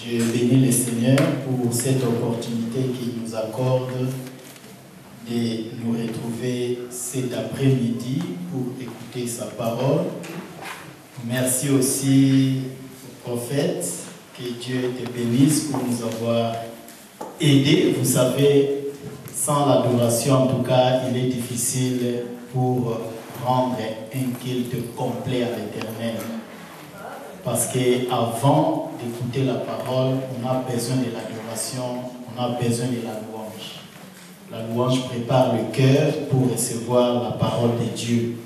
Je bénis le Seigneur pour cette opportunité qu'il nous accorde de nous retrouver cet après-midi pour écouter sa parole. Merci aussi au prophète, que Dieu te bénisse pour nous avoir aidés. Vous savez, sans l'adoration, en tout cas, il est difficile pour rendre un culte complet à l'Éternel. Parce qu'avant d'écouter la parole, on a besoin de l'adoration, on a besoin de la louange. La louange prépare le cœur pour recevoir la parole de Dieu.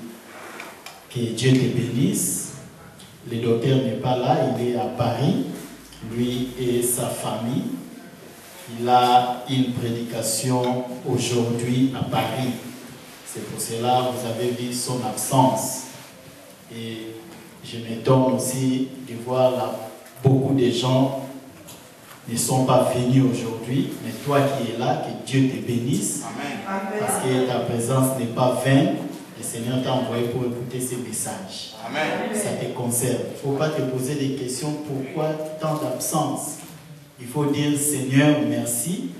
Que Dieu te bénisse. Le docteur n'est pas là, il est à Paris, lui et sa famille. Il a une prédication aujourd'hui à Paris. C'est pour cela que vous avez vu son absence. Et je m'étonne aussi de voir là, beaucoup de gens ne sont pas venus aujourd'hui, mais toi qui es là, que Dieu te bénisse. Amen. Parce que ta présence n'est pas vaine. Le Seigneur t'a envoyé pour écouter ces messages. Amen. Ça te concerne. Il ne faut pas te poser des questions. Pourquoi tant d'absence? Il faut dire, Seigneur, merci.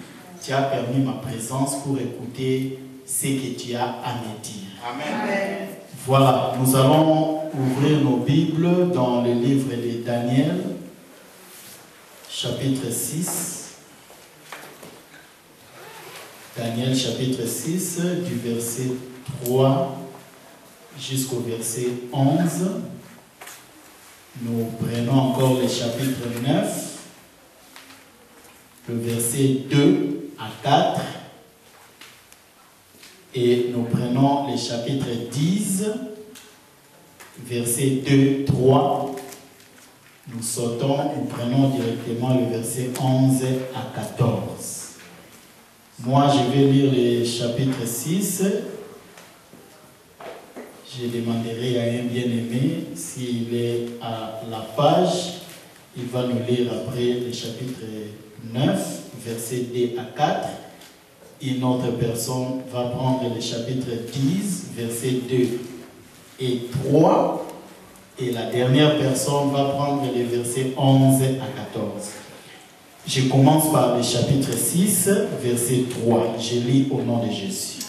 Tu as permis ma présence pour écouter ce que tu as à me dire. Amen. Voilà, nous allons ouvrir nos Bibles dans le livre de Daniel, chapitre 6. Daniel, chapitre 6, du verset 3 jusqu'au verset 11. Nous prenons encore le chapitre 9, le verset 2 à 4. Et nous prenons le chapitre 10, verset 2, 3. Nous sautons, nous prenons directement le verset 11 à 14. Moi, je vais lire le chapitre 6. Je demanderai à un bien-aimé, s'il est à la page, il va nous lire après le chapitre 9, verset 2 à 4. Une autre personne va prendre le chapitre 10, verset 2 et 3. Et la dernière personne va prendre les versets 11 à 14. Je commence par le chapitre 6, verset 3. Je lis au nom de Jésus.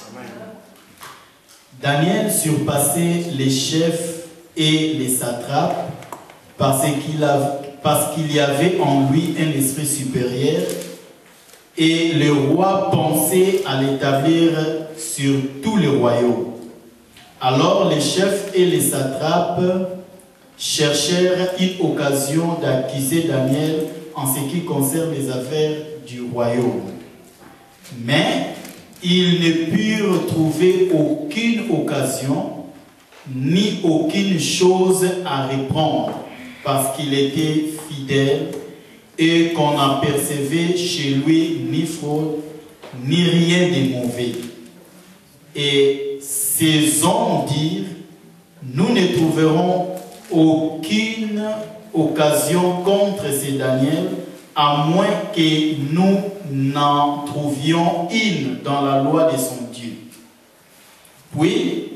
Daniel surpassait les chefs et les satrapes parce qu'il y avait en lui un esprit supérieur. Et le roi pensait à l'établir sur tout le royaume. Alors les chefs et les satrapes cherchèrent une occasion d'accuser Daniel en ce qui concerne les affaires du royaume. Mais ils ne purent trouver aucune occasion ni aucune chose à reprendre parce qu'il était fidèle et qu'on n'apercevait chez lui ni fraude, ni rien de mauvais. Et ces hommes dirent, nous ne trouverons aucune occasion contre ce Daniel, à moins que nous n'en trouvions une dans la loi de son Dieu. Puis,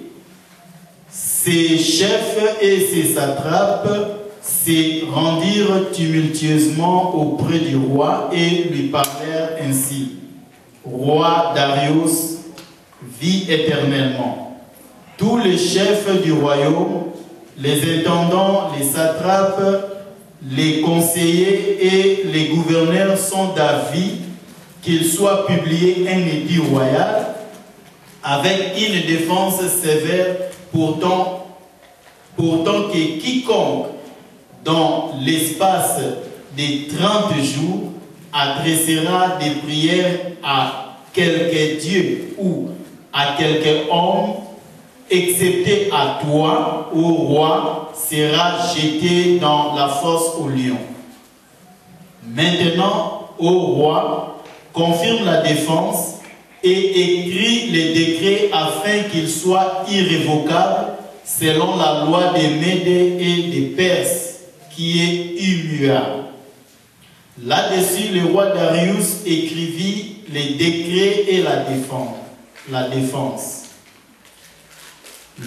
ces chefs et ces satrapes se rendirent tumultueusement auprès du roi et lui parlèrent ainsi. Roi Darius, vis éternellement. Tous les chefs du royaume, les intendants, les satrapes, les conseillers et les gouverneurs sont d'avis qu'il soit publié un édit royal avec une défense sévère, pourtant que quiconque dans l'espace de 30 jours adressera des prières à quelque Dieu ou à quelque homme, excepté à toi, ô roi, sera jeté dans la fosse au lion. Maintenant, ô roi, confirme la défense et écrit les décrets afin qu'ils soient irrévocables selon la loi des Médés et des Perses, qui est immuable. Là-dessus, le roi Darius écrivit les décrets et la défense.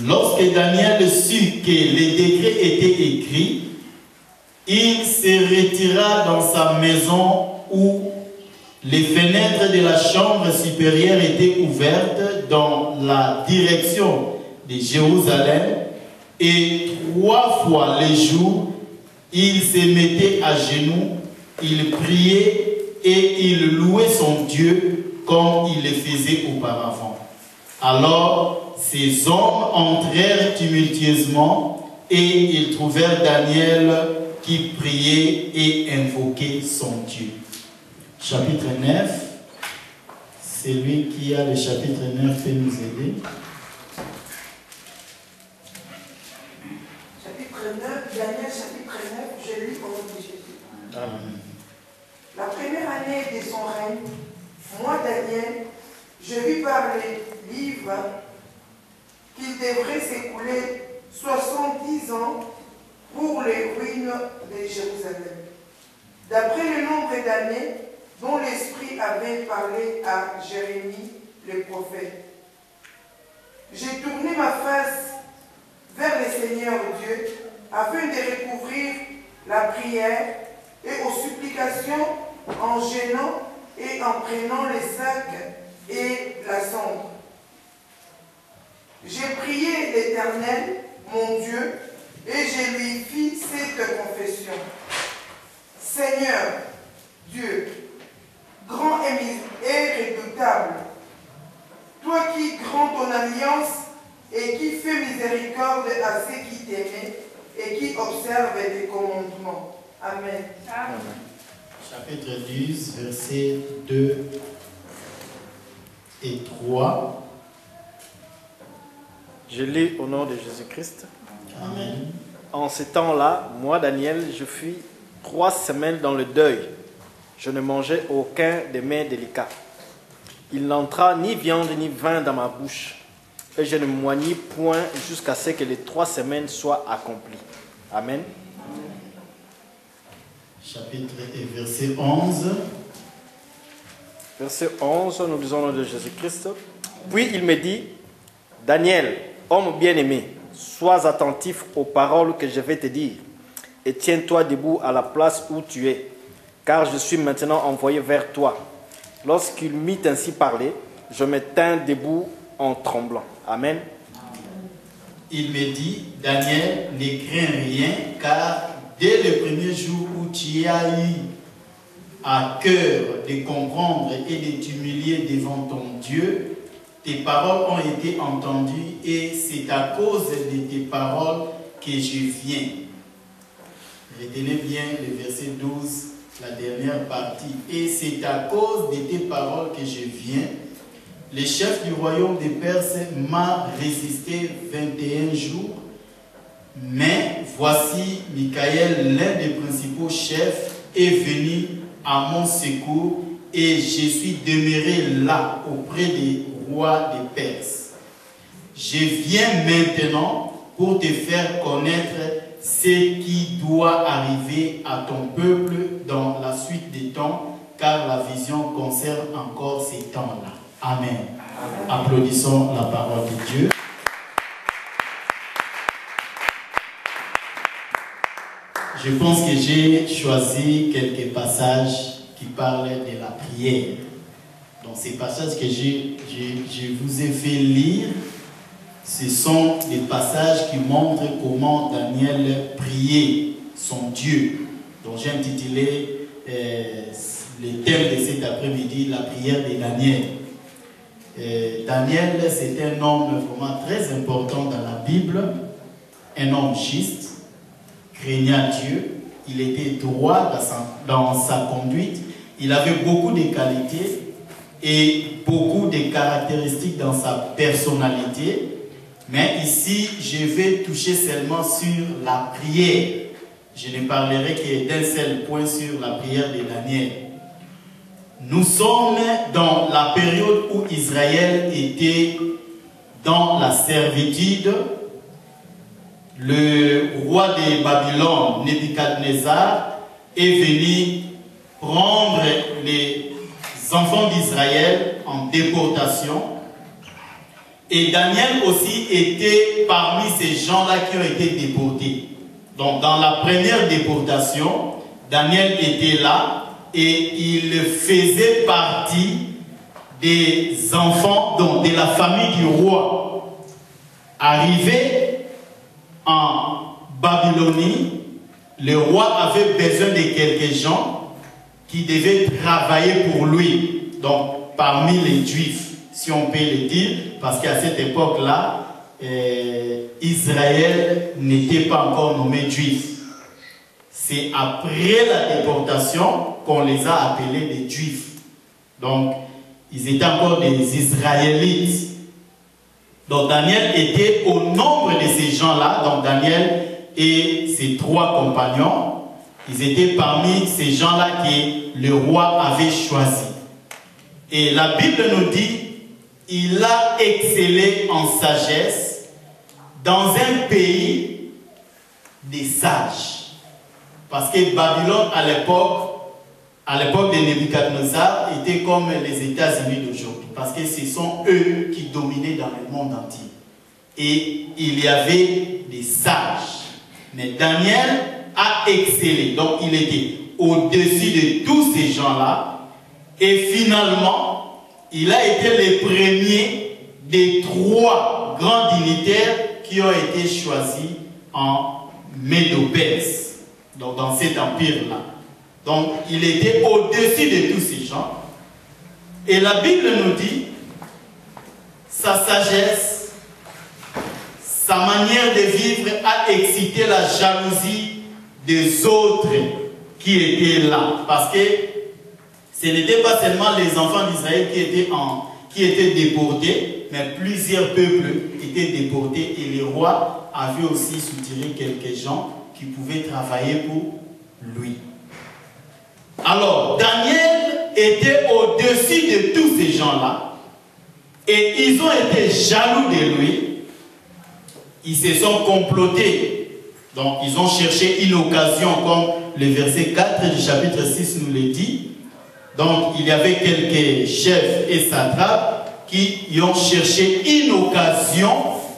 Lorsque Daniel sut que les décrets étaient écrits, il se retira dans sa maison où les fenêtres de la chambre supérieure étaient ouvertes dans la direction de Jérusalem, et 3 fois le jour, il se mettait à genoux, il priait et il louait son Dieu comme il le faisait auparavant. Alors, ces hommes entrèrent tumultueusement et ils trouvèrent Daniel qui priait et invoquait son Dieu. Chapitre 9. Celui qui a le chapitre 9 peut nous aider. Chapitre 9, Daniel chapitre 9, je lis au nom de Jésus. Amen. La première année de son règne, moi Daniel, je vis par les livres qu'il devrait s'écouler 70 ans pour les ruines de Jérusalem. D'après le nombre d'années dont l'Esprit avait parlé à Jérémie le prophète, j'ai tourné ma face vers le Seigneur Dieu afin de recouvrir la prière et aux supplications en gênant et en prenant les sacs et la cendre. J'ai prié l'Éternel, mon Dieu, et je lui fis cette confession. Seigneur, Dieu, grand et redoutable, toi qui grand ton alliance et qui fais miséricorde à ceux qui t'aiment et qui observent tes commandements. Amen. Amen. Chapitre 10, versets 2 et 3. Je lis au nom de Jésus-Christ. Amen. En ce temps-là, moi, Daniel, je fus 3 semaines dans le deuil. Je ne mangeais aucun des mets délicats. Il n'entra ni viande ni vin dans ma bouche. Et je ne moignis point jusqu'à ce que les 3 semaines soient accomplies. Amen. Chapitre et verset 11. Verset 11, nous lisons au nom de Jésus-Christ. Puis il me dit, Daniel, homme bien-aimé, sois attentif aux paroles que je vais te dire, et tiens-toi debout à la place où tu es, car je suis maintenant envoyé vers toi. Lorsqu'il m'eut ainsi parlé, je me tins debout en tremblant. Amen. Il me dit, Daniel, ne crains rien, car dès le premier jour où tu as eu à cœur de comprendre et de t'humilier devant ton Dieu, tes paroles ont été entendues et c'est à cause de tes paroles que je viens. Retenez bien le verset 12, la dernière partie. Et c'est à cause de tes paroles que je viens. Le chef du royaume des Perses m'a résisté 21 jours. Mais voici, Michael, l'un des principaux chefs, est venu à mon secours et je suis demeuré là auprès des rois des Perses. Je viens maintenant pour te faire connaître ce qui doit arriver à ton peuple dans la suite des temps, car la vision concerne encore ces temps-là. Amen. Amen. Applaudissons la parole de Dieu. Je pense que j'ai choisi quelques passages qui parlent de la prière. Donc ces passages que je vous ai fait lire, ce sont des passages qui montrent comment Daniel priait son Dieu. Donc j'ai intitulé le thème de cet après-midi, la prière de Daniel. Daniel, c'est un homme vraiment très important dans la Bible, un homme juste, craignant Dieu, il était droit dans sa conduite, il avait beaucoup de qualités et beaucoup de caractéristiques dans sa personnalité. Mais ici, je vais toucher seulement sur la prière. Je ne parlerai que d'un seul point sur la prière de Daniel. Nous sommes dans la période où Israël était dans la servitude. Le roi de Babylone, Nebuchadnezzar, est venu prendre les enfants d'Israël en déportation. Et Daniel aussi était parmi ces gens-là qui ont été déportés. Donc dans la première déportation, Daniel était là et il faisait partie des enfants, donc de la famille du roi. Arrivé en Babylonie, le roi avait besoin de quelques gens qui devaient travailler pour lui. Donc parmi les Juifs, si on peut le dire, parce qu'à cette époque-là, Israël n'était pas encore nommé Juif. C'est après la déportation qu'on les a appelés des Juifs. Donc, ils étaient encore des Israélites. Donc, Daniel était au nombre de ces gens-là. Donc, Daniel et ses 3 compagnons, ils étaient parmi ces gens-là que le roi avait choisis. Et la Bible nous dit, il a excellé en sagesse dans un pays des sages. Parce que Babylone, à l'époque de Nebuchadnezzar, était comme les États-Unis d'aujourd'hui. Parce que ce sont eux qui dominaient dans le monde entier. Et il y avait des sages. Mais Daniel a excellé. Donc il était au-dessus de tous ces gens-là. Et finalement, il a été le premier des 3 grands dignitaires qui ont été choisis en Médo-Perse. Donc dans cet empire-là. Donc il était au-dessus de tous ces gens. Et la Bible nous dit, sa sagesse, sa manière de vivre a excité la jalousie des autres qui étaient là. Parce que ce n'était pas seulement les enfants d'Israël qui étaient déportés, mais plusieurs peuples étaient déportés et le roi avait aussi soutiré quelques gens qui pouvaient travailler pour lui. Alors, Daniel était au-dessus de tous ces gens-là et ils ont été jaloux de lui. Ils se sont complotés. Donc, ils ont cherché une occasion, comme le verset 4 du chapitre 6 nous le dit. Donc, il y avait quelques chefs et satrapes qui y ont cherché une occasion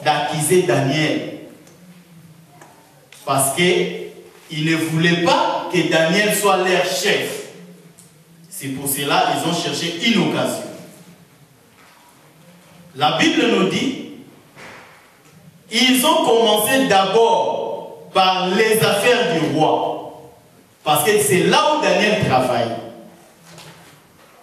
d'accuser Daniel. Parce qu'ils ne voulaient pas que Daniel soit leur chef. C'est pour cela qu'ils ont cherché une occasion. La Bible nous dit, ils ont commencé d'abord par les affaires du roi. Parce que c'est là où Daniel travaille.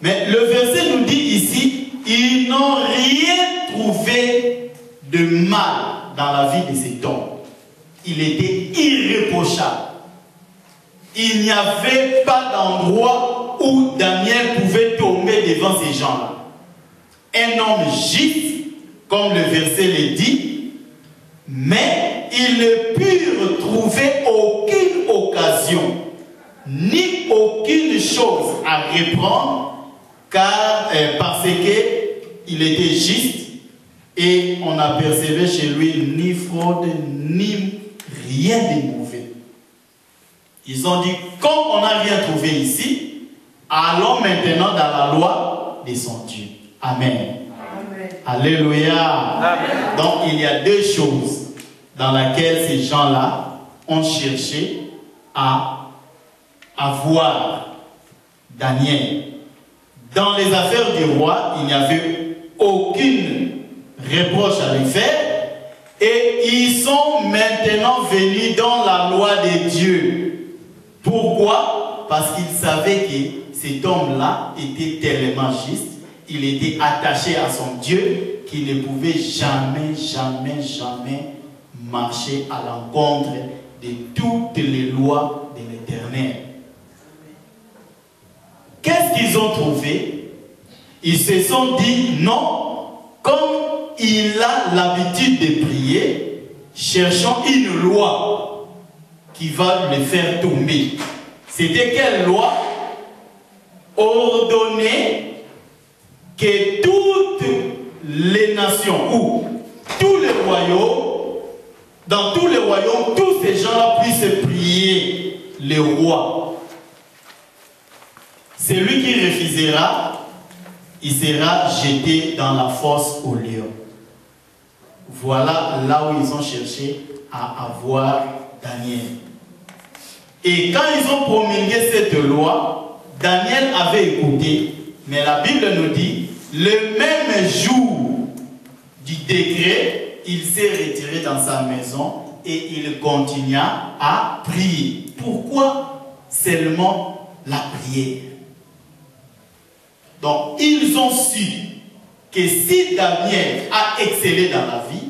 Mais le verset nous dit ici, ils n'ont rien trouvé de mal dans la vie de cet homme. Il était irréprochable. Il n'y avait pas d'endroit où Daniel pouvait tomber devant ces gens-là. Un homme juste, comme le verset le dit, mais ils ne purent trouver aucune occasion, ni aucune chose à reprendre, car parce qu'il était juste et on n'apercevait chez lui ni fraude, ni rien de mauvais. Ils ont dit, comme on n'a rien trouvé ici, allons maintenant dans la loi de son Dieu. Amen. Amen. Alléluia. Amen. Donc il y a 2 choses dans lesquelles ces gens-là ont cherché à avoir Daniel. Dans les affaires du roi, il n'y avait aucune reproche à lui faire. Et ils sont maintenant venus dans la loi de Dieu. Pourquoi? Parce qu'ils savaient que cet homme-là était tellement juste, il était attaché à son Dieu, qu'il ne pouvait jamais, jamais, jamais marcher à l'encontre de toutes les lois de l'Éternel. Qu'est-ce qu'ils ont trouvé? Ils se sont dit, non, comme il a l'habitude de prier, cherchons une loi qui va le faire tomber. C'était quelle loi? Ordonner que toutes les nations ou tous les royaumes, dans tous les royaumes, tous ces gens-là puissent prier le roi. Celui qui refusera, il sera jeté dans la fosse au lion. Voilà là où ils ont cherché à avoir Daniel. Et quand ils ont promulgué cette loi, Daniel avait écouté, mais la Bible nous dit, le même jour du décret, il s'est retiré dans sa maison et il continua à prier. Pourquoi seulement la prière? Donc, ils ont su que si Daniel a excellé dans la vie,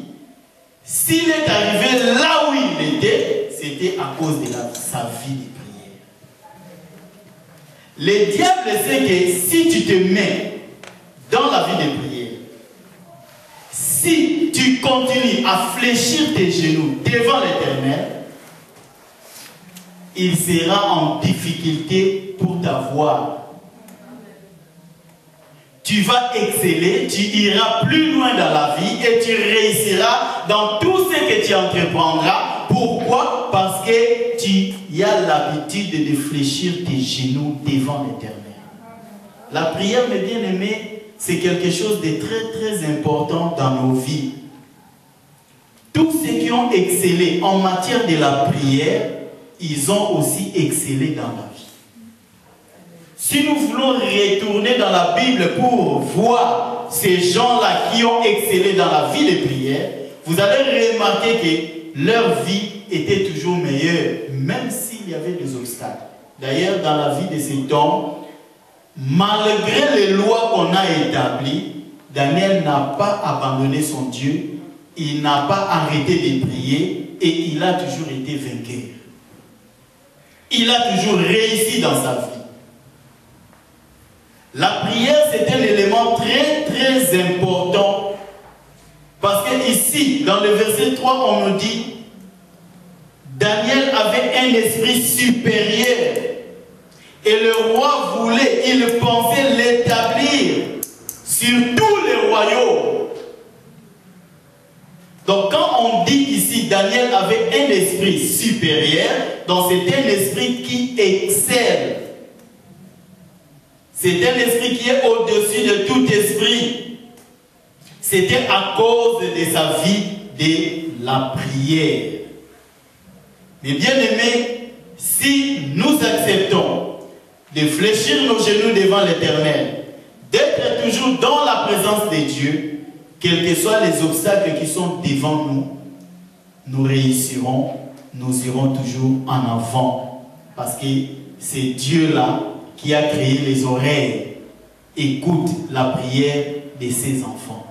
s'il est arrivé là où il était, c'était à cause de sa vie de prière. Le diable sait que si tu te mets dans la vie de prière, si tu continues à fléchir tes genoux devant l'Éternel, il sera en difficulté pour t'avoir. Tu vas exceller, tu iras plus loin dans la vie et tu réussiras dans tout ce que tu entreprendras. Pourquoi? Parce que tu as l'habitude de fléchir tes genoux devant l'Éternel. La prière, mes bien-aimés, c'est quelque chose de très très important dans nos vies. Tous ceux qui ont excellé en matière de la prière, ils ont aussi excellé dans la vie. Si nous voulons retourner dans la Bible pour voir ces gens-là qui ont excellé dans la vie de prière, vous allez remarquer que leur vie était toujours meilleure, même s'il y avait des obstacles. D'ailleurs, dans la vie de cet homme, malgré les lois qu'on a établies, Daniel n'a pas abandonné son Dieu, il n'a pas arrêté de prier et il a toujours été vainqueur. Il a toujours réussi dans sa vie. La prière, c'est un élément très très important parce que ici, dans le verset 3, on nous dit Daniel avait un esprit supérieur et le roi voulait, il pensait l'établir sur tous les royaumes. Donc quand on dit ici Daniel avait un esprit supérieur, donc c'est un esprit qui excelle. C'est un esprit qui est au-dessus de tout esprit. C'était à cause de sa vie de la prière. Mais bien aimés, si nous acceptons de fléchir nos genoux devant l'Éternel, d'être toujours dans la présence de Dieu, quels que soient les obstacles qui sont devant nous, nous réussirons, nous irons toujours en avant. Parce que c'est Dieu-là qui a créé les oreilles, écoute la prière de ses enfants.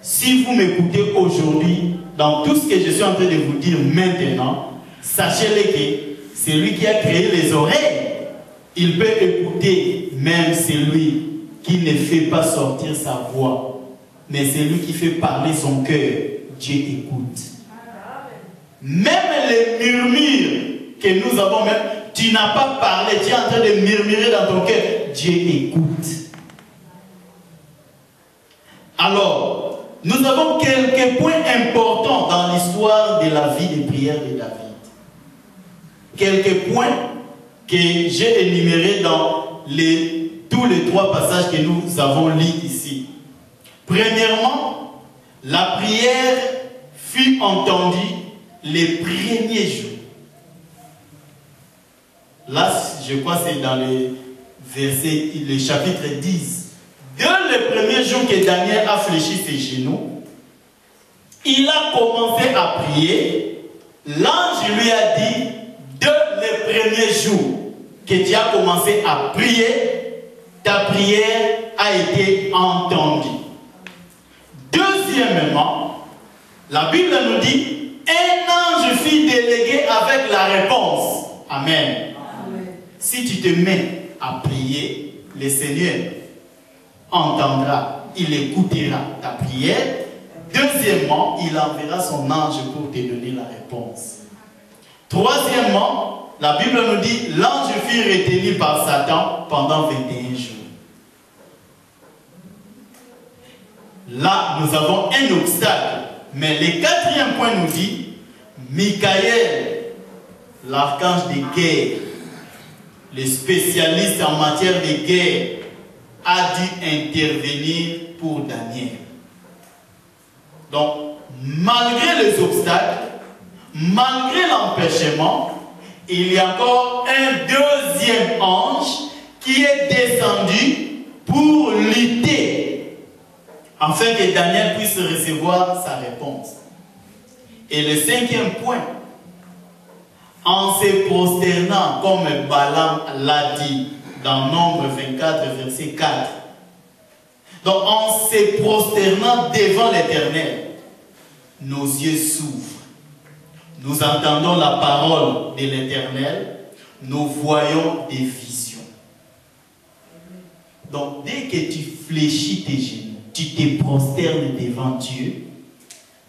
Si vous m'écoutez aujourd'hui, dans tout ce que je suis en train de vous dire maintenant, sachez-le que c'est lui qui a créé les oreilles. Il peut écouter même celui qui ne fait pas sortir sa voix, mais c'est lui qui fait parler son cœur. Dieu écoute. Même les murmures que nous avons, même tu n'as pas parlé, tu es en train de murmurer dans ton cœur, Dieu écoute. Alors, nous avons quelques points importants dans l'histoire de la vie de prière de David. Quelques points que j'ai énumérés dans tous les 3 passages que nous avons lus ici. Premièrement, la prière fut entendue les premiers jours. Là, je crois que c'est dans le chapitre 10. Dès le premier jour que Daniel a fléchi ses genoux, il a commencé à prier. L'ange lui a dit, dès le premier jour que tu as commencé à prier, ta prière a été entendue. Deuxièmement, la Bible nous dit, un ange fut délégué avec la réponse. Amen. Si tu te mets à prier, le Seigneur entendra, il écoutera ta prière. Deuxièmement, il enverra son ange pour te donner la réponse. Troisièmement, la Bible nous dit, l'ange fut retenu par Satan pendant 21 jours. Là, nous avons un obstacle. Mais le 4e point nous dit, Michael, l'archange de guerre, le spécialiste en matière de guerre, a dû intervenir pour Daniel. Donc, malgré les obstacles, malgré l'empêchement, il y a encore un deuxième ange qui est descendu pour lutter, afin que Daniel puisse recevoir sa réponse. Et le cinquième point, en se prosternant, comme Balaam l'a dit dans Nombre 24, verset 4, donc en se prosternant devant l'Éternel, nos yeux s'ouvrent. Nous entendons la parole de l'Éternel, nous voyons des visions. Donc dès que tu fléchis tes genoux, tu te prosternes devant Dieu,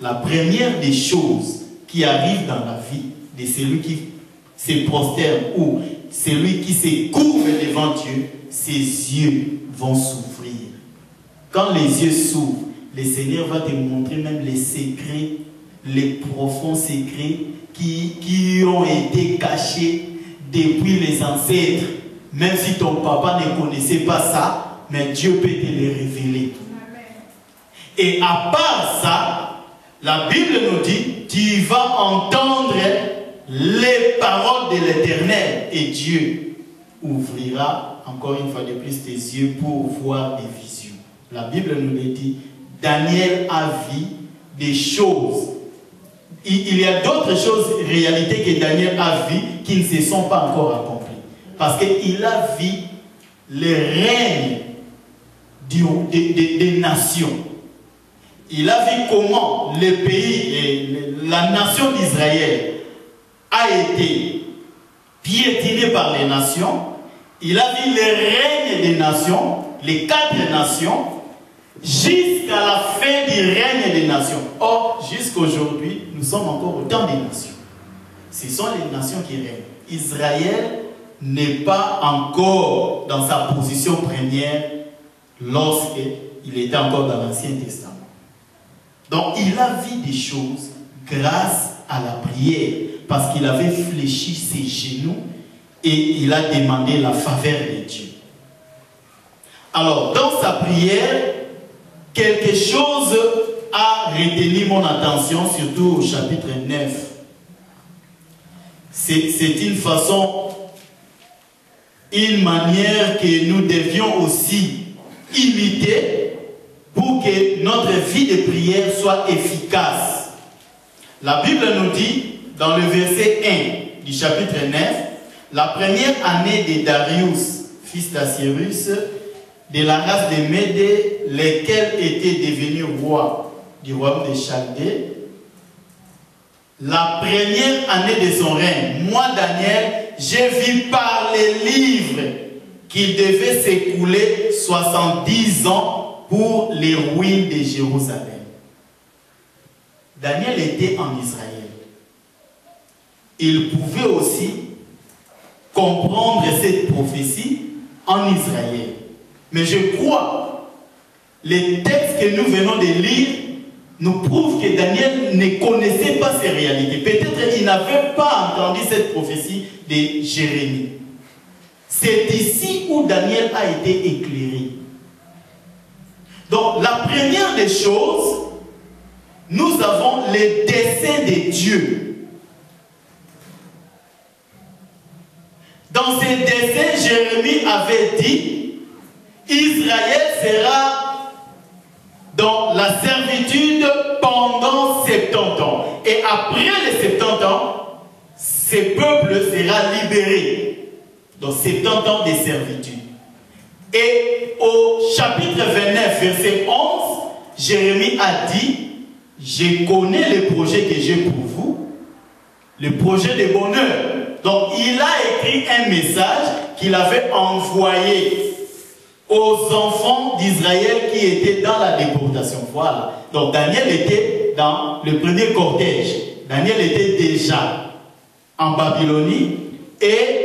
la première des choses qui arrivent dans la vie de celui qui se prosterne ou celui qui se couvre devant Dieu, ses yeux vont s'ouvrir. Quand les yeux s'ouvrent, le Seigneur va te montrer même les secrets, les profonds secrets qui ont été cachés depuis les ancêtres. Même si ton papa ne connaissait pas ça, mais Dieu peut te les révéler. Et à part ça, la Bible nous dit, tu vas entendre les paroles de l'Éternel et Dieu ouvrira encore une fois de plus tes yeux pour voir des visions. La Bible nous le dit, Daniel a vu des choses. Il y a d'autres choses, réalités que Daniel a vues qui ne se sont pas encore accomplies. Parce qu'il a vu le règne des nations. Il a vu comment le pays, la nation d'Israël a été piétinée par les nations. Il a vu le règne des nations, les 4 nations, jusqu'à la fin du règne des nations. Or, jusqu'aujourd'hui, nous sommes encore au temps des nations. Ce sont les nations qui règnent. Israël n'est pas encore dans sa position première lorsqu'il était encore dans l'Ancien Testament. Donc, il a vu des choses grâce à la prière, parce qu'il avait fléchi ses genoux et il a demandé la faveur de Dieu. Alors, dans sa prière, quelque chose a retenu mon attention, surtout au chapitre 9. C'est une façon, une manière que nous devions aussi imiter pour que notre vie de prière soit efficace. La Bible nous dit, dans le verset 1 du chapitre 9, la première année de Darius, fils d'Assyrus, de la race des Médés, lesquels étaient devenus rois du royaume de Chaldée, la première année de son règne, moi Daniel, j'ai vu par les livres qu'il devait s'écouler 70 ans pour les ruines de Jérusalem. Daniel était en Israël. Il pouvait aussi comprendre cette prophétie en Israël. Mais je crois, les textes que nous venons de lire nous prouvent que Daniel ne connaissait pas ces réalités. Peut-être qu'il n'avait pas entendu cette prophétie de Jérémie. C'est ici où Daniel a été éclairé. Donc, la première des choses, nous avons les desseins de Dieu. Dans ces desseins, Jérémie avait dit, Israël sera dans la servitude pendant 70 ans. Et après les 70 ans, ce peuple sera libéré. Donc 70 ans de servitude. Et au chapitre 29, verset 11, Jérémie a dit, je connais les projets que j'ai pour vous, le projet de bonheur. Donc il a écrit un message qu'il avait envoyé aux enfants d'Israël qui étaient dans la déportation. Voilà. Donc Daniel était dans le premier cortège. Daniel était déjà en Babylonie et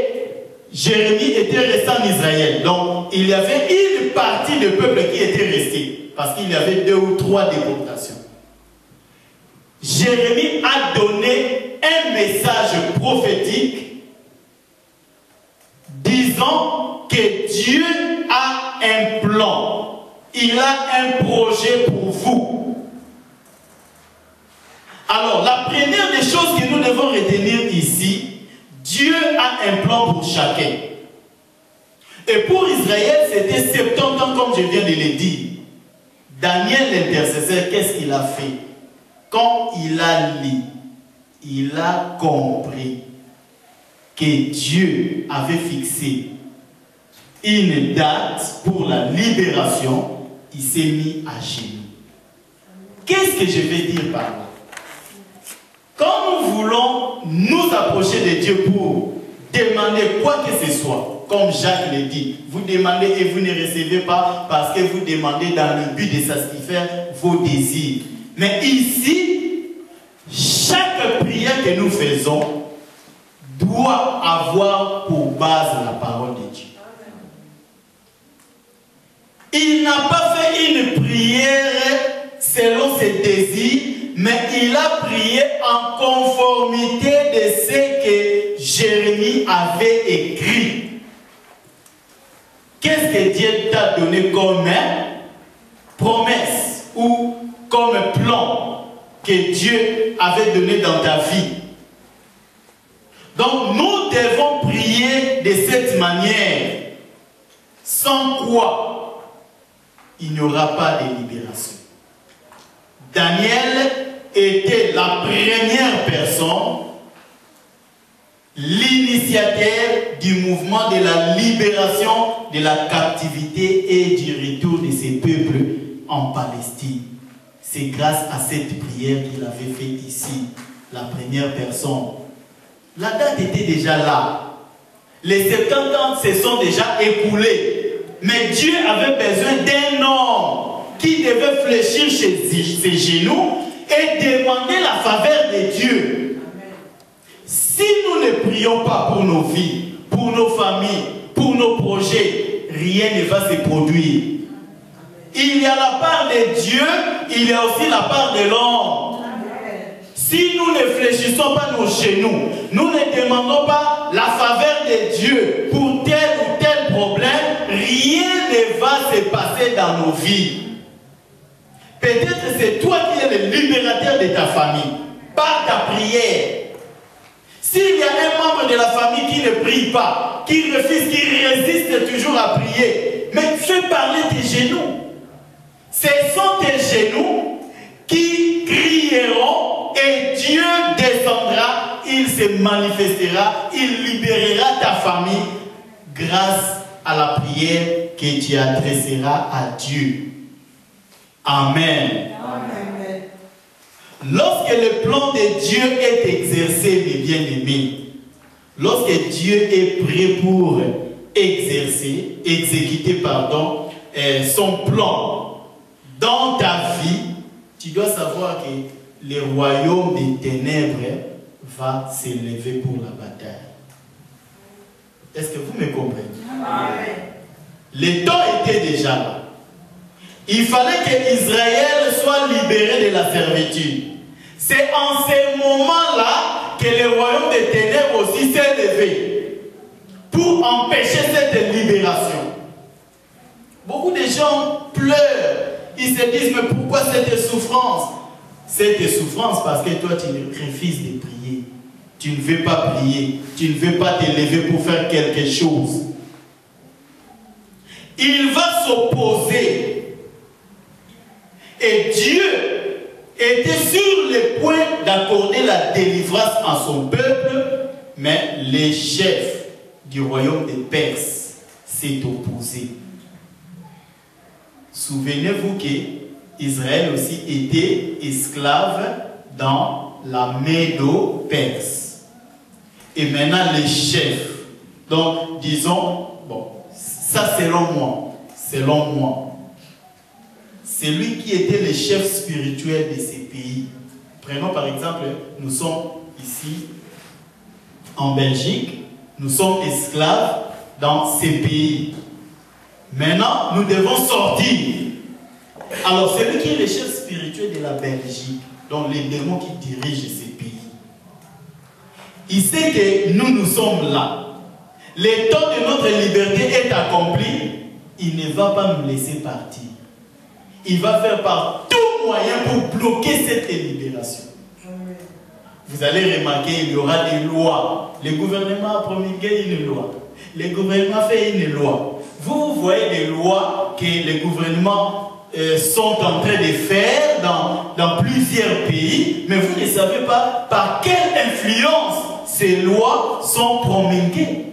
Jérémie était resté en Israël. Donc il y avait une partie du peuple qui était restée parce qu'il y avait 2 ou 3 déportations. Jérémie a donné un message prophétique disant que Dieu a un plan. Il a un projet pour vous. Alors, la première des choses que nous devons retenir ici, Dieu a un plan pour chacun. Et pour Israël, c'était 70 ans, comme je viens de le dire. Daniel, l'intercesseur, qu'est-ce qu'il a fait? Quand il a lu, il a compris que Dieu avait fixé une date pour la libération, il s'est mis à genoux. Qu'est-ce que je vais dire par là? Quand nous voulons nous approcher de Dieu pour demander quoi que ce soit, comme Jacques le dit, vous demandez et vous ne recevez pas parce que vous demandez dans le but de satisfaire vos désirs. Mais ici, chaque prière que nous faisons doit avoir pour base la parole de Dieu. Il n'a pas fait une prière selon ses désirs, mais il a prié en conformité de ce que Jérémie avait écrit. Qu'est-ce que Dieu t'a donné comme promesse ou comme plan que Dieu avait donné dans ta vie? Donc nous devons prier de cette manière, sans quoi il n'y aura pas de libération. Daniel était la première personne, l'initiateur du mouvement de la libération de la captivité et du retour de ces peuples en Palestine. C'est grâce à cette prière qu'il avait faite ici, la première personne. La date était déjà là. Les 70 ans se sont déjà écoulés. Mais Dieu avait besoin d'un homme qui devait fléchir ses genoux et demander la faveur de Dieu. Amen. Si nous ne prions pas pour nos vies, pour nos familles, pour nos projets, rien ne va se produire. Il y a la part de Dieu, il y a aussi la part de l'homme. Si nous ne fléchissons pas nos genoux, nous ne demandons pas la faveur de Dieu pour tel ou tel problème, rien ne va se passer dans nos vies. Peut-être c'est toi qui es le libérateur de ta famille, par ta prière. S'il y a un membre de la famille qui ne prie pas, qui refuse, qui résiste toujours à prier, mais fais parler tes genoux. Ce sont tes genoux qui crieront et Dieu descendra, il se manifestera, il libérera ta famille grâce à la prière que tu adresseras à Dieu. Amen. Amen. Lorsque le plan de Dieu est exercé, mes bien-aimés, lorsque Dieu est prêt pour exécuter son plan dans ta vie, tu dois savoir que le royaume des ténèbres va s'élever pour la bataille. Est-ce que vous me comprenez? Amen. Le temps était déjà là. Il fallait que Israël soit libéré de la servitude. C'est en ce moment-là que le royaume des ténèbres aussi s'est levé pour empêcher cette libération. Beaucoup de gens pleurent. Ils se disent, mais pourquoi cette souffrance? Cette souffrance parce que toi tu refuses de prier. Tu ne veux pas prier. Tu ne veux pas te lever pour faire quelque chose. Il va s'opposer. Et Dieu était sur le point d'accorder la délivrance à son peuple, mais le chef du royaume des Perses s'est opposé. Souvenez-vous qu'Israël aussi était esclave dans la Médo-Perse. Et maintenant les chefs, donc disons, bon, ça selon moi, c'est lui qui était le chef spirituel de ces pays. Prenons par exemple, nous sommes ici en Belgique, nous sommes esclaves dans ces pays. Maintenant, nous devons sortir. Alors, c'est lui qui est le chef spirituel de la Belgique, donc les démons qui dirigent ces pays. Il sait que nous sommes là. Le temps de notre liberté est accompli. Il ne va pas nous laisser partir. Il va faire par tout moyen pour bloquer cette libération. vous allez remarquer, il y aura des lois. Le gouvernement a promulgué une loi. Le gouvernement fait une loi. Vous voyez les lois que les gouvernements sont en train de faire dans plusieurs pays, mais vous ne savez pas par quelle influence ces lois sont promulguées.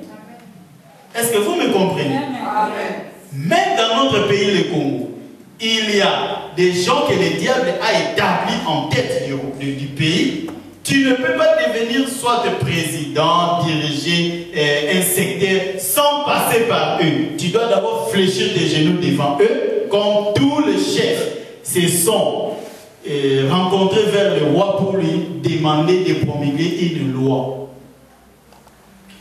Est-ce que vous me comprenez? Amen. Même dans notre pays, le Congo, il y a des gens que le diable a établis en tête du pays. Tu ne peux pas devenir soit président, diriger un secteur sans passer par eux. Tu dois d'abord fléchir tes genoux devant eux, comme tous les chefs se sont rencontrés vers le roi pour lui demander de promulguer une loi.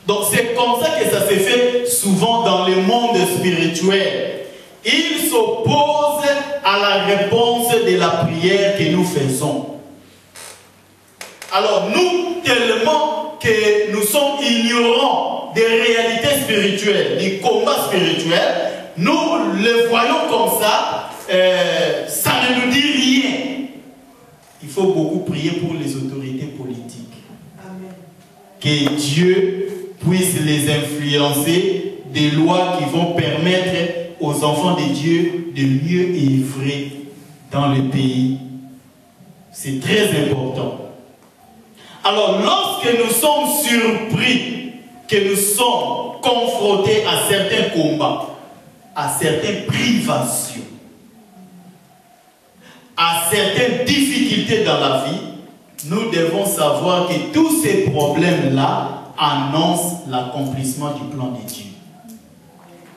Donc c'est comme ça que ça se fait souvent dans le monde spirituel. Il s'oppose à la réponse de la prière que nous faisons. Alors nous, tellement que nous sommes ignorants des réalités spirituelles, des combats spirituels, nous le voyons comme ça, ça ne nous dit rien. Il faut beaucoup prier pour les autorités politiques. Amen. Que Dieu puisse les influencer, des lois qui vont permettre aux enfants de Dieu de mieux œuvrer dans le pays. C'est très important. Alors, lorsque nous sommes surpris, que nous sommes confrontés à certains combats, à certaines privations, à certaines difficultés dans la vie, nous devons savoir que tous ces problèmes-là annoncent l'accomplissement du plan de Dieu.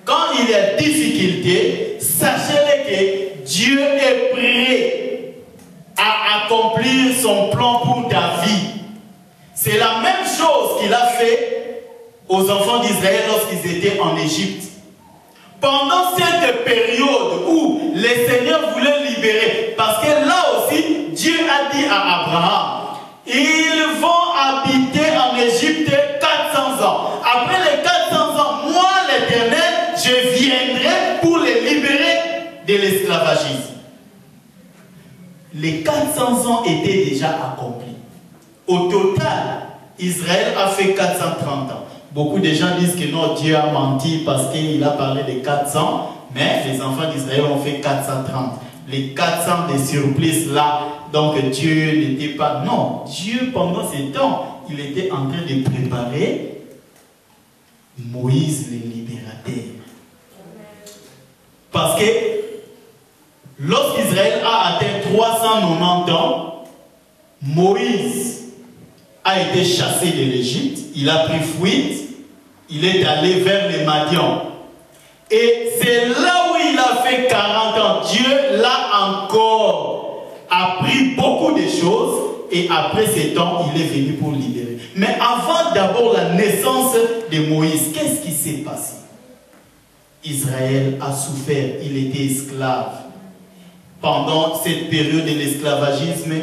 Quand il y a difficulté, sachez que Dieu est prêt à accomplir son plan pour ta vie. C'est la même chose qu'il a fait aux enfants d'Israël lorsqu'ils étaient en Égypte. Pendant cette période où le Seigneur voulait libérer, parce que là aussi, Dieu a dit à Abraham, ils vont habiter en Égypte 400 ans. Après les 400 ans, moi l'Éternel, je viendrai pour les libérer de l'esclavagisme. Les 400 ans étaient déjà accomplis. Au total, Israël a fait 430 ans. Beaucoup de gens disent que non, Dieu a menti parce qu'il a parlé de 400, mais les enfants d'Israël ont fait 430. Les 400 de surplus là, donc Dieu n'était pas... Non, Dieu pendant ces temps, il était en train de préparer Moïse le libérateur. Parce que lorsqu'Israël a atteint 390 ans, Moïse a été chassé de l'Égypte, il a pris fuite, il est allé vers les Madians. Et c'est là où il a fait 40 ans. Dieu l'a encore appris beaucoup de choses et après ces temps, il est venu pour libérer. Mais avant d'abord la naissance de Moïse, qu'est-ce qui s'est passé? Israël a souffert, il était esclave. Pendant cette période de l'esclavagisme,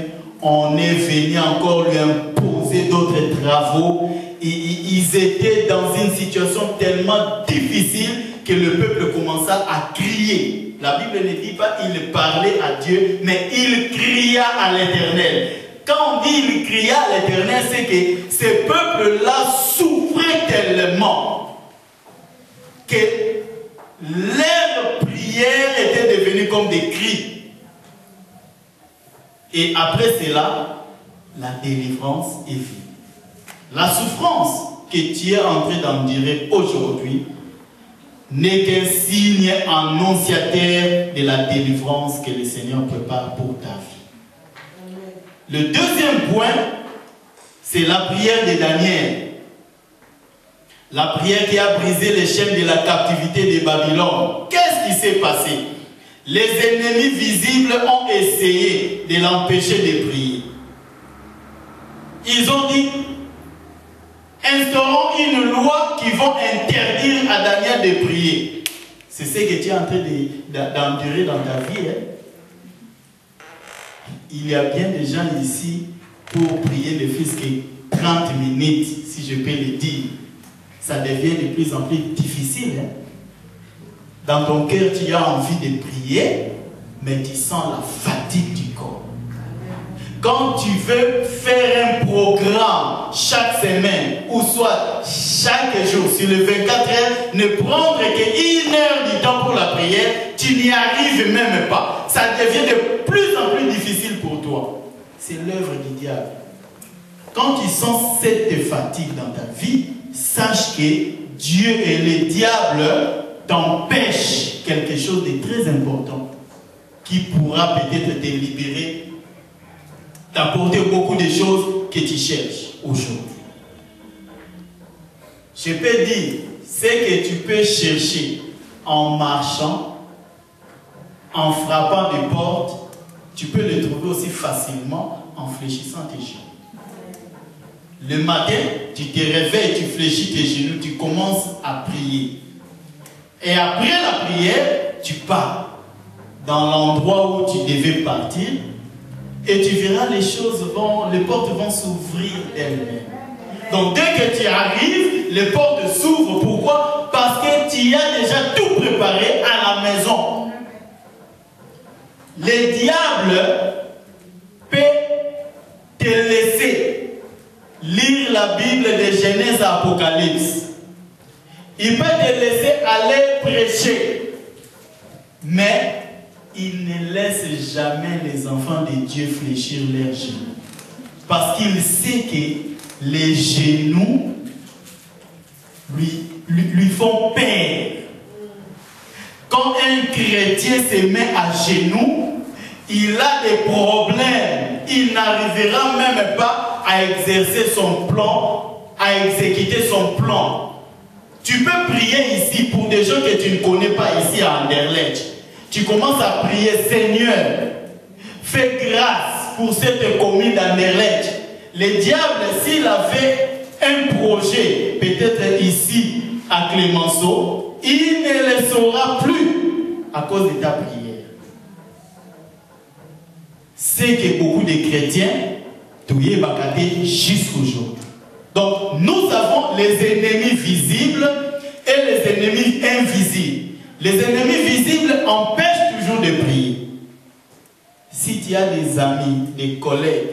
on est venu encore lui imposer d'autres travaux. Ils étaient dans une situation tellement difficile que le peuple commença à crier. La Bible ne dit pas qu'il parlait à Dieu, mais il cria à l'Éternel. Quand on dit il cria à l'Éternel, c'est que ce peuple-là souffrait tellement que leurs prières étaient devenues comme des cris. Et après cela, la délivrance est venue. La souffrance que tu es en train d'endurer aujourd'hui n'est qu'un signe annonciateur de la délivrance que le Seigneur prépare pour ta vie. Le deuxième point, c'est la prière de Daniel. La prière qui a brisé les chaînes de la captivité de Babylone. Qu'est-ce qui s'est passé? Les ennemis visibles ont essayé de l'empêcher de prier. Ils ont dit, instaurons une loi qui va interdire à Daniel de prier. C'est ce que tu es en train d'endurer dans ta vie. Hein? Il y a bien des gens ici pour prier ne fût-ce que 30 minutes, si je peux le dire. Ça devient de plus en plus difficile. Hein? Dans ton cœur, tu as envie de prier, mais tu sens la fatigue du corps. quand tu veux faire un programme chaque semaine ou soit chaque jour sur les 24 heures, ne prendre qu'une heure du temps pour la prière, tu n'y arrives même pas. Ça devient de plus en plus difficile pour toi. C'est l'œuvre du diable. Quand tu sens cette fatigue dans ta vie, sache que Dieu et le diable t'empêchent quelque chose de très important qui pourra peut-être te libérer, t'apporter beaucoup de choses que tu cherches aujourd'hui. Je peux dire, ce que tu peux chercher en marchant, en frappant des portes, tu peux le trouver aussi facilement en fléchissant tes genoux. Le matin, tu te réveilles, tu fléchis tes genoux, tu commences à prier. Et après la prière, tu pars dans l'endroit où tu devais partir et tu verras les portes vont s'ouvrir d'elles-mêmes. Donc dès que tu arrives, les portes s'ouvrent. Pourquoi? Parce que tu as déjà tout préparé à la maison. Le diable peut te laisser lire la Bible de Genèse à Apocalypse. Il peut te laisser aller prêcher. Mais il ne laisse jamais les enfants de Dieu fléchir leurs genoux. Parce qu'il sait que les genoux lui font peur. Quand un chrétien se met à genoux, il a des problèmes. Il n'arrivera même pas à exercer son plan, à exécuter son plan. Tu peux prier ici pour des gens que tu ne connais pas ici à Anderlecht. Tu commences à prier, Seigneur, fais grâce pour cette commune d'Anderlecht. Le diable, s'il avait un projet, peut-être ici à Clémenceau, il ne le saura plus à cause de ta prière. C'est que beaucoup de chrétiens, touillé bakaté jusqu'aujourd'hui. Donc, nous avons les ennemis visibles et les ennemis invisibles. Les ennemis visibles empêchent toujours de prier. Si tu as des amis, des collègues,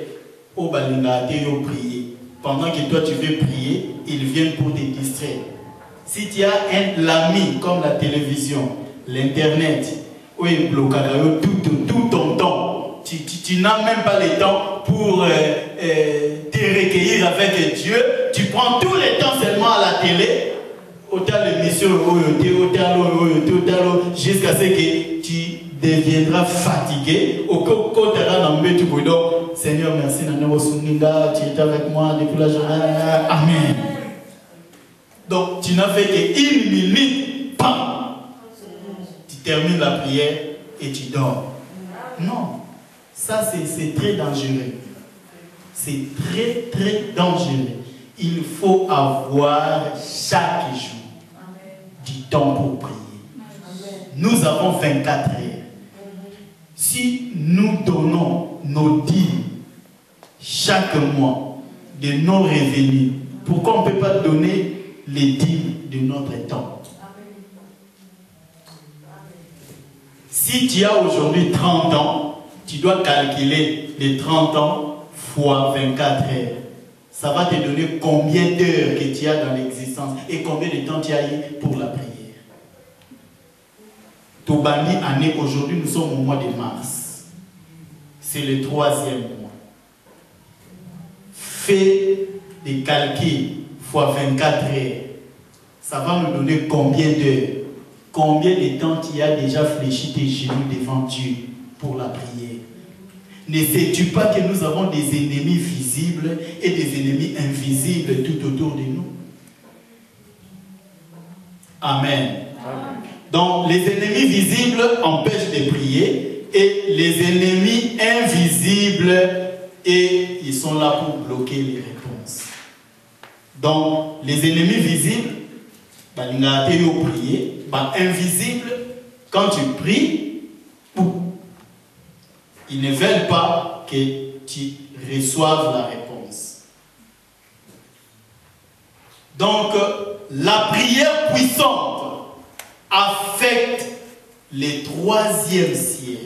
au balingate au prier, pendant que toi tu veux prier, ils viennent pour te distraire. Si tu as l'ami comme la télévision, l'internet, où il bloque tout ton temps, tu n'as même pas le temps pour te recueillir avec Dieu. Tu prends tout le temps seulement à la télé, autant l'émission, jusqu'à ce que tu deviendras fatigué. Seigneur, merci, tu étais avec moi depuis la journée. Amen. Donc, tu n'as fait qu'une minute, pam, tu termines la prière et tu dors. Non, ça c'est très dangereux. C'est très, très dangereux. Il faut avoir chaque jour du temps pour prier. Nous avons 24 heures. Si nous donnons nos dîmes chaque mois de nos revenus, pourquoi on ne peut pas donner les dîmes de notre temps? Si tu as aujourd'hui 30 ans, tu dois calculer les 30 ans fois 24 heures. Ça va te donner combien d'heures que tu as dans l'existence et combien de temps tu as eu pour la prière. Tobani année, aujourd'hui nous sommes au mois de mars. C'est le 3e mois. Fais des calculs fois 24 heures. Ça va nous donner combien d'heures? Combien de temps tu as déjà fléchi tes genoux devant Dieu pour la prière? Ne sais-tu pas que nous avons des ennemis visibles et des ennemis invisibles tout autour de nous? Amen. Amen. Donc, les ennemis visibles empêchent de prier et les ennemis invisibles, et ils sont là pour bloquer les réponses. Donc, les ennemis visibles, invisibles, quand tu pries, ils ne veulent pas que tu reçoives la réponse. Donc, la prière puissante affecte le 3e ciel.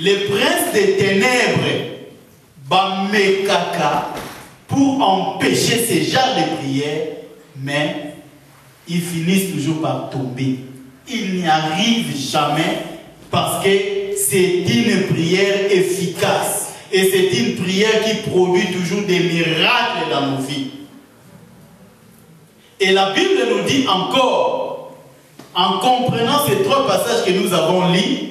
les princes des ténèbres, Bamekaka, pour empêcher ces genres de prières, mais ils finissent toujours par tomber. Ils n'y arrivent jamais parce que c'est une prière efficace et c'est une prière qui produit toujours des miracles dans nos vies. Et la Bible nous dit encore, en comprenant ces trois passages que nous avons lus,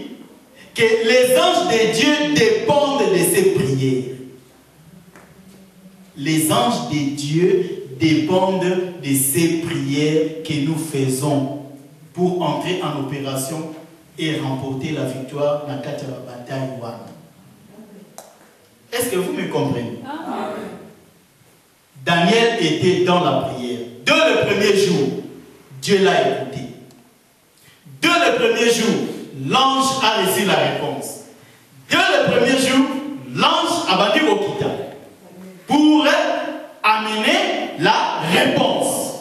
que les anges de Dieu dépendent de ces prières. Les anges de Dieu dépendent de ces prières que nous faisons pour entrer en opération et remporter la victoire dans la bataille. Est-ce que vous me comprenez? Daniel était dans la prière. Dès le premier jour, Dieu l'a écouté. Dès le premier jour, l'ange a reçu la réponse. Dès le premier jour, l'ange a battu au Kita pour amener la réponse.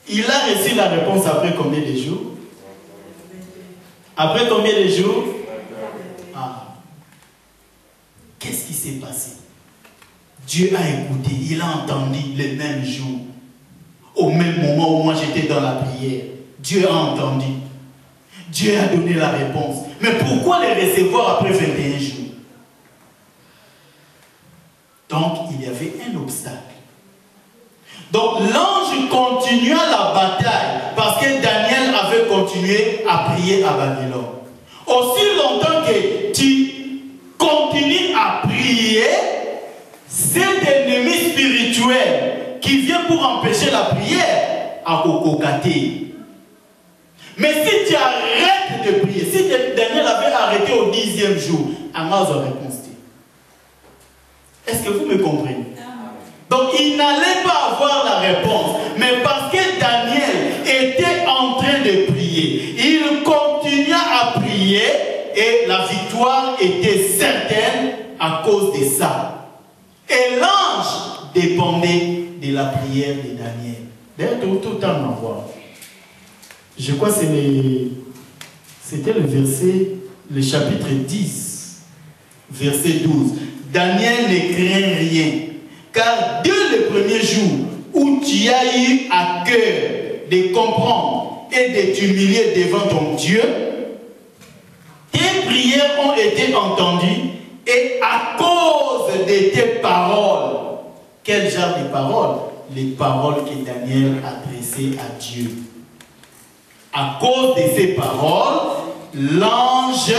Il a reçu la réponse après combien de jours? Après combien de jours? Qu'est-ce qui s'est passé? Dieu a écouté, il a entendu le même jour. Au même moment où moi j'étais dans la prière, Dieu a entendu. Dieu a donné la réponse. Mais pourquoi les recevoir après 21 jours? Donc il y avait un obstacle. Donc l'ange continua la bataille parce que Daniel avait continué à prier à Babylone. Aussi longtemps que tu continues à prier, cet ennemi spirituel qui vient pour empêcher la prière a cococaté. Mais si tu arrêtes de prier, si Daniel avait arrêté au 10e jour, Amos aurait réponse. Est-ce que vous me comprenez? Donc il n'allait pas avoir la réponse, mais parce que Daniel était en train de prier, il continua à prier et la victoire était certaine à cause de ça. Et l'ange dépendait de la prière de Daniel. D'ailleurs, tout le temps on voit. Je crois que c'était le verset, le chapitre 10, verset 12. Daniel ne craint rien, car dès le premier jour où tu as eu à cœur de comprendre et de t'humilier devant ton Dieu, tes prières ont été entendues et à cause de tes paroles. Quel genre de paroles? Les paroles que Daniel adressait à Dieu. À cause de ces paroles, l'ange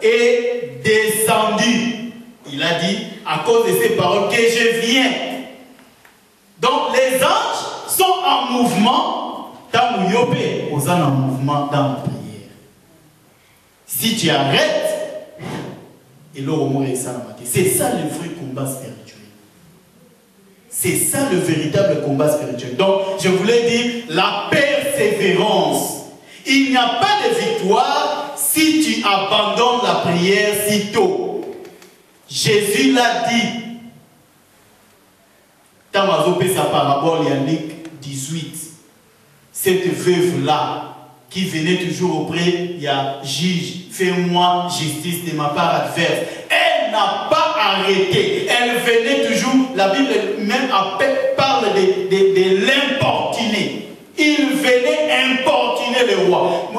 est descendu. Il a dit, à cause de ces paroles, que je viens. Donc les anges sont en mouvement, aux en mouvement dans la prière. Si tu arrêtes, c'est ça le vrai combat spirituel. C'est ça le véritable combat spirituel. Donc, je voulais dire la persévérance. Il n'y a pas de victoire si tu abandonnes la prière si tôt. Jésus l'a dit. Dans sa parabole, Yannick 18, cette veuve-là, qui venait toujours auprès, il y a juge, fais-moi justice de ma part adverse. Elle n'a pas arrêté. Elle venait toujours, la Bible même parle de l'importuner. Il venait importuner le roi.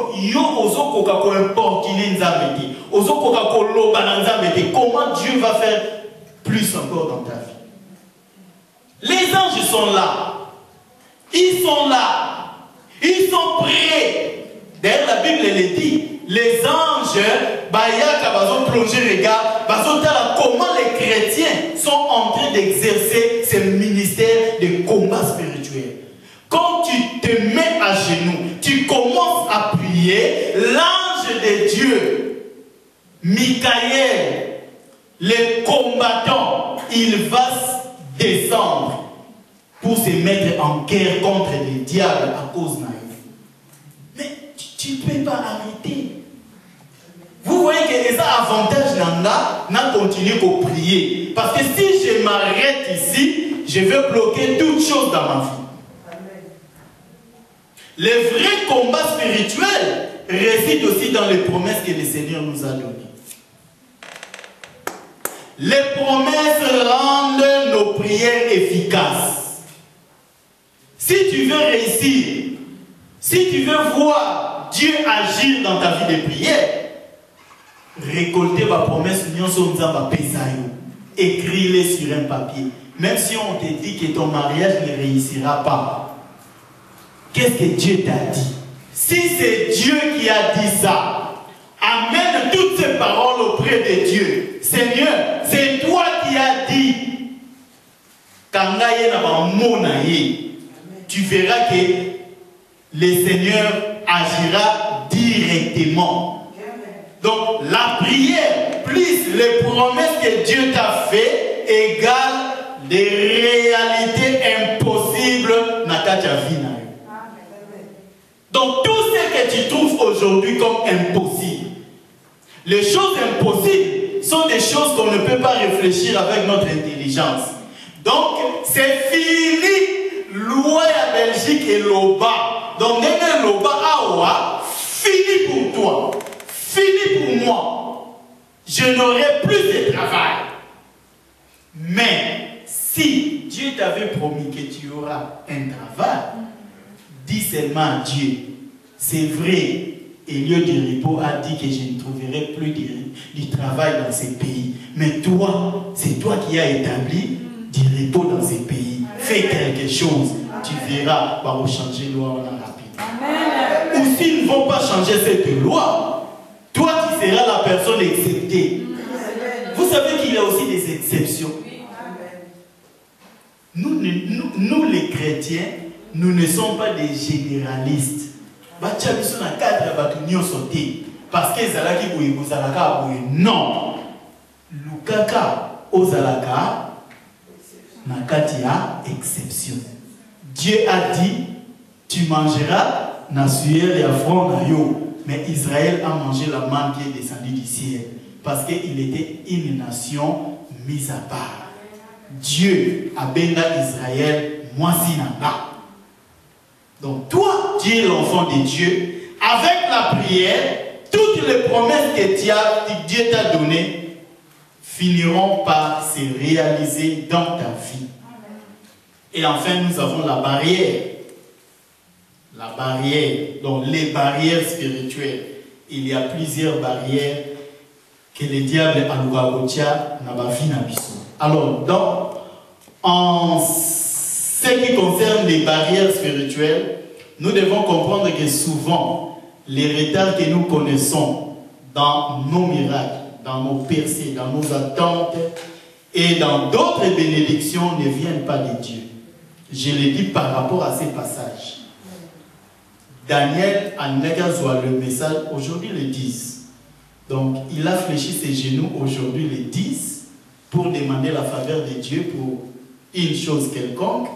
Comment Dieu va faire plus encore dans ta vie? Les anges sont là. Ils sont là. Ils sont prêts. D'ailleurs, la Bible le dit. Les anges, plonger regard, comment les chrétiens sont en train d'exercer ce ministère de combat spirituel. Quand tu te mets à genoux, tu commences à prier, l'ange de Dieu, Michael, le combattant, il va descendre pour se mettre en guerre contre les diables à cause de naïf. Mais tu ne peux pas arrêter. Vous voyez que ça avantage n'a continué qu'au prier. Parce que si je m'arrête ici, je vais bloquer toutes choses dans ma vie. Le vrai combat spirituel réside aussi dans les promesses que le Seigneur nous a données. Les promesses rendent nos prières efficaces. Si tu veux réussir, si tu veux voir Dieu agir dans ta vie de prière, récolter ma promesse, écris-les sur un papier. Même si on te dit que ton mariage ne réussira pas, qu'est-ce que Dieu t'a dit? Si c'est Dieu qui a dit ça, amène toutes ces paroles auprès de Dieu. Seigneur, c'est toi qui as dit. Tu verras que le Seigneur agira directement. Donc la prière plus les promesses que Dieu t'a fait égale des réalités impossibles dans ta vie. Donc tout ce que tu trouves aujourd'hui comme impossible, les choses impossibles sont des choses qu'on ne peut pas réfléchir avec notre intelligence. Donc c'est fini loi à Belgique et l'Oba. Donc même l'Oba Awa, fini pour toi, fini pour moi. Je n'aurai plus de travail. Mais si Dieu t'avait promis que tu auras un travail, dis seulement à Dieu, c'est vrai, et lieu du repos a dit que je ne trouverai plus du travail dans ces pays. Mais toi, c'est toi qui as établi du repos dans ces pays. Fais quelque chose, tu verras, va changer la loi rapidement. Ou s'ils ne vont pas changer cette loi, toi tu seras la personne exceptée. Vous savez qu'il y a aussi des exceptions. Nous les chrétiens, nous ne sommes pas des généralistes. Parce que non. Lukaka ozalaka nakatia exception. Dieu a dit, tu mangeras na sueur et à front na yo. Mais Israël a mangé la manne qui est descendue du ciel. Parce qu'il était une nation mise à part. Dieu a béni Israël, moi si nana. Donc toi, tu es l'enfant de Dieu. Avec la prière, toutes les promesses que Dieu t'a données finiront par se réaliser dans ta vie. Et enfin, nous avons la barrière. La barrière, donc les barrières spirituelles. Il y a plusieurs barrières que le diable a n'a pas fini. Alors, en ce qui concerne les barrières spirituelles, nous devons comprendre que souvent, les retards que nous connaissons dans nos miracles, dans nos percées, dans nos attentes et dans d'autres bénédictions ne viennent pas de Dieu. Je le dis par rapport à ces passages. Daniel a le message aujourd'hui le 10. Donc, il a fléchi ses genoux aujourd'hui le 10 pour demander la faveur de Dieu pour une chose quelconque.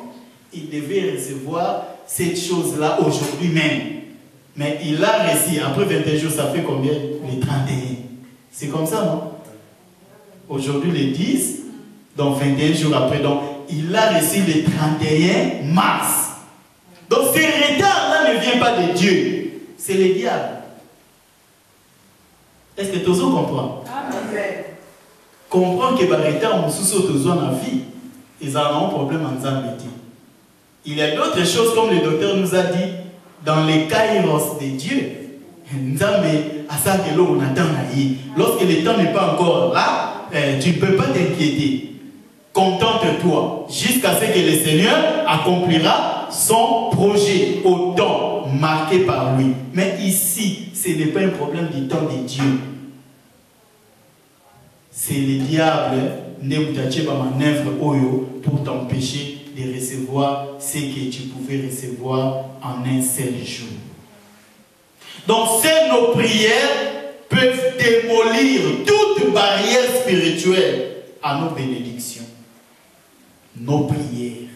Il devait recevoir cette chose-là aujourd'hui même. Mais il a reçu, après 21 jours, ça fait combien? Les 31. C'est comme ça, non? Aujourd'hui, les 10, donc 21 jours après, donc il a reçu les 31 mars. Donc ces retards-là ne viennent pas de Dieu, c'est le diable. Est-ce que tous comprend? Amen. Comprendre que les retards, on sous dans la vie, ils ont un problème en Zambéti. Il y a d'autres choses, comme le docteur nous a dit, dans les kairos de Dieu. Lorsque le temps n'est pas encore là, tu ne peux pas t'inquiéter. Contente-toi jusqu'à ce que le Seigneur accomplira son projet au temps marqué par lui. Mais ici, ce n'est pas un problème du temps de Dieu. C'est le diable pour t'empêcher de recevoir ce que tu pouvais recevoir en un seul jour. Donc, nos prières peuvent démolir toute barrière spirituelle à nos bénédictions. Nos prières.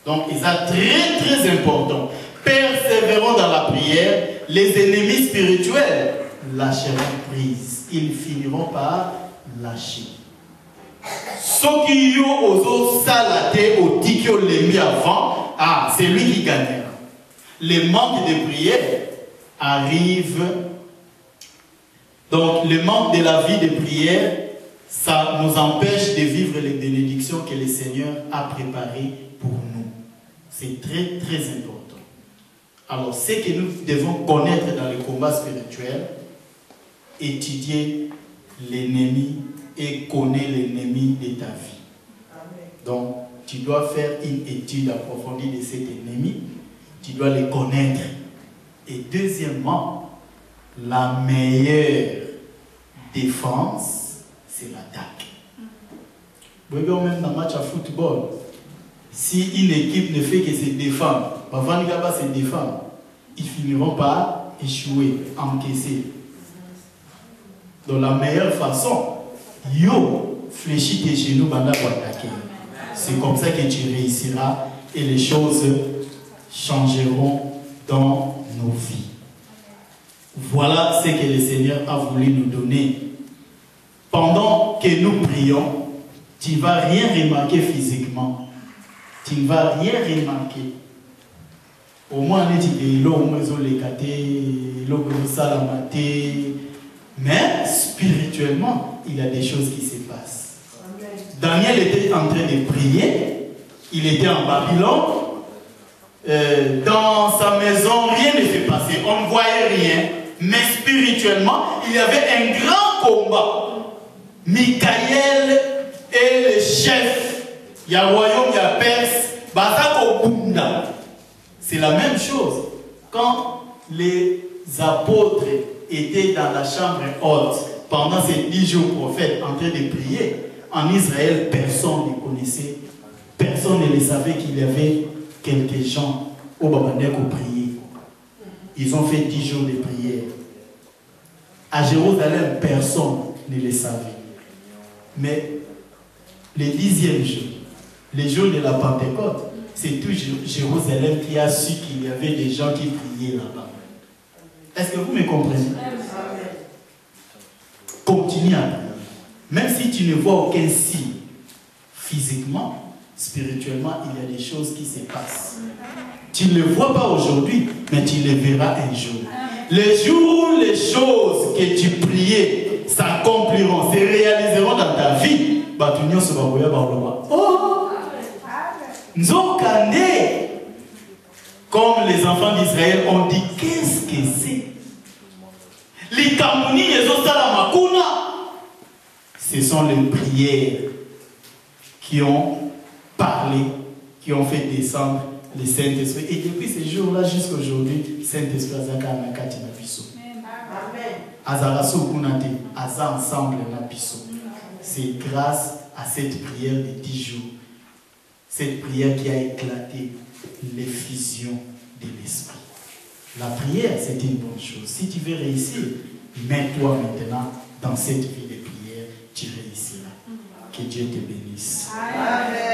Donc, ils sont très très importants. Persévérons dans la prière, les ennemis spirituels lâcheront prise. Ils finiront par lâcher. Ceux qui ont osé salater au dit qu'ils l'ont mis avant, c'est lui qui gagnera. Le manque de prière arrive. Donc, le manque de la vie de prière ça nous empêche de vivre les bénédictions que le Seigneur a préparées pour nous. C'est très, très important. Alors, ce que nous devons connaître dans le combat spirituel, étudier l'ennemi et connaître l'ennemi de ta vie. Donc, tu dois faire une étude approfondie de cet ennemi. Tu dois le connaître. Et deuxièmement, la meilleure défense, c'est l'attaque. Vous voyez, même dans le match à football, si une équipe ne fait que se défendre, avant de se défendre, ils finiront par échouer, encaisser. Donc la meilleure façon, fléchis tes genoux pendant l'attaquer. C'est comme ça que tu réussiras et les choses changeront dans nos vies. Voilà ce que le Seigneur a voulu nous donner. Pendant que nous prions, tu ne vas rien remarquer physiquement. Tu ne vas rien remarquer. Au moins, on est mais spirituellement, il y a des choses qui se passent. Daniel était en train de prier. Il était en Babylone. Dans sa maison, rien ne se passait. On ne voyait rien. Mais spirituellement, il y avait un grand combat. Michael est le chef. Il y a royaume, il y a Perse. Basako Bunda. C'est la même chose. Quand les apôtres étaient dans la chambre haute pendant ces 10 jours prophètes en train de prier, en Israël, personne ne connaissait, personne ne savait qu'il y avait quelques gens au Babandek au prier. Ils ont fait 10 jours de prière. À Jérusalem, personne ne le savait. Mais le 10e jour, le jour de la Pentecôte, c'est tout Jérusalem qui a su qu'il y avait des gens qui priaient là-bas. Est-ce que vous me comprenez? Continue à prier. Même si tu ne vois aucun signe physiquement, spirituellement, il y a des choses qui se passent. Tu ne le vois pas aujourd'hui, mais tu le verras un jour. Les jours où les choses que tu priais s'accompliront, se réaliseront dans ta vie. Oh! Nzokande! Comme les enfants d'Israël ont dit, qu'est-ce que c'est? Les Kamouni, les Osalamakuna. Ce sont les prières qui ont parlé, qui ont fait descendre le Saint-Esprit. Et depuis ce jour-là jusqu'à aujourd'hui, le Saint-Esprit a Nakati Nabiso. Amen. Azaraso Kunate, Aza ensemble Nabiso. C'est grâce à cette prière de 10 jours. Cette prière qui a éclaté l'effusion de l'esprit. La prière, c'est une bonne chose. Si tu veux réussir, mets-toi maintenant dans cette vie de prière, tu réussiras. Que Dieu te bénisse. Amen.